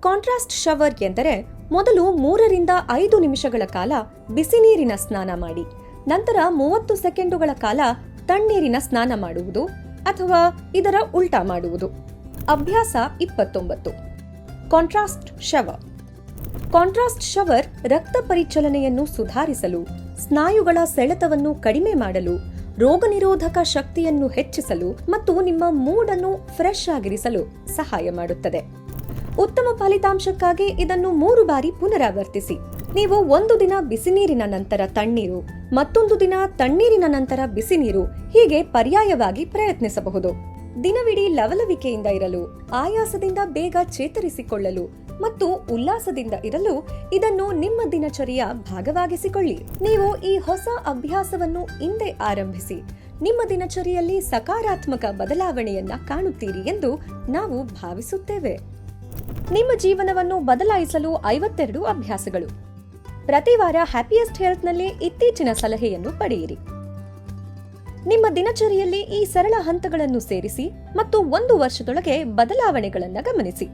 Contrast shower ಎಂದರೆ ಮೊದಲು 3ರಿಂದ 5 ನಿಮಿಷಗಳ ಕಾಲ ಬಿಸಿ ನೀರಿನ ಸ್ನಾನ ಮಾಡಿ, ನಂತರ 30 ಸೆಕೆಂಡುಗಳ ಕಾಲ ತಣ್ಣೀರಿನ ಸ್ನಾನ ಮಾಡುವುದು ಅಥವಾ ಇದರ ಉಲ್ಟಾ ಮಾಡುವುದು. ಅಭ್ಯಾಸ 29. Contrast shower. ಕಾಂಟ್ರಾಸ್ಟ್ ಶವರ್ ರಕ್ತ ಪರಿಚಲನೆಯನ್ನು ಸುಧಾರಿಸಲು, ಸ್ನಾಯುಗಳ ಸೆಳೆತವನ್ನು ಕಡಿಮೆ ಮಾಡಲು, ರೋಗ ನಿರೋಧಕ ಶಕ್ತಿಯನ್ನು ಹೆಚ್ಚಿಸಲು ಮತ್ತು ನಿಮ್ಮ ಮೂಡ್ ಅನ್ನು ಫ್ರೆಶ್ ಆಗಿರಿಸಲು ಸಹಾಯ ಮಾಡುತ್ತದೆ. ಉತ್ತಮ ಫಲಿತಾಂಶಕ್ಕಾಗಿ ಇದನ್ನು 3 ಬಾರಿ ಪುನರಾವರ್ತಿಸಿ. ನೀವು ಒಂದು ದಿನ ಬಿಸಿನೀರಿನ ನಂತರ ತಣ್ಣೀರು, ಮತ್ತೊಂದು ದಿನ ತಣ್ಣೀರಿನ ನಂತರ ಬಿಸಿನೀರು, ಹೀಗೆ ಪರ್ಯಾಯವಾಗಿ ಪ್ರಯತ್ನಿಸಬಹುದು. ದಿನವಿಡೀ ಲವಲವಿಕೆಯಿಂದ ಇರಲು, ಆಯಾಸದಿಂದ ಬೇಗ ಚೇತರಿಸಿಕೊಳ್ಳಲು ಮತ್ತು ಉಲ್ಲಾಸದಿಂದ ಇರಲು ಇದನ್ನು ನಿಮ್ಮ ದಿನಚರಿಯ ಭಾಗವಾಗಿಸಿಕೊಳ್ಳಿ. ನೀವು ಈ ಹೊಸ ಅಭ್ಯಾಸವನ್ನು ಇಂದೇ ಆರಂಭಿಸಿ ನಿಮ್ಮ ದಿನಚರಿಯಲ್ಲಿ ಸಕಾರಾತ್ಮಕ ಬದಲಾವಣೆಯನ್ನ ಕಾಣುತ್ತೀರಿ ಎಂದು ನಾವು ಭಾವಿಸುತ್ತೇವೆ. ನಿಮ್ಮ ಜೀವನವನ್ನು ಬದಲಾಯಿಸಲು 52 ಅಭ್ಯಾಸಗಳು. ಪ್ರತಿ ವಾರ ಹ್ಯಾಪಿಯೆಸ್ಟ್ ಹೆಲ್ತ್ನಲ್ಲಿ ಇತ್ತೀಚಿನ ಸಲಹೆಯನ್ನು ಪಡೆಯಿರಿ. ನಿಮ್ಮ ದಿನಚರಿಯಲ್ಲಿ ಈ ಸರಳ ಹಂತಗಳನ್ನು ಸೇರಿಸಿ ಮತ್ತು 1 ವರ್ಷದೊಳಗೆ ಬದಲಾವಣೆಗಳನ್ನು ಗಮನಿಸಿ.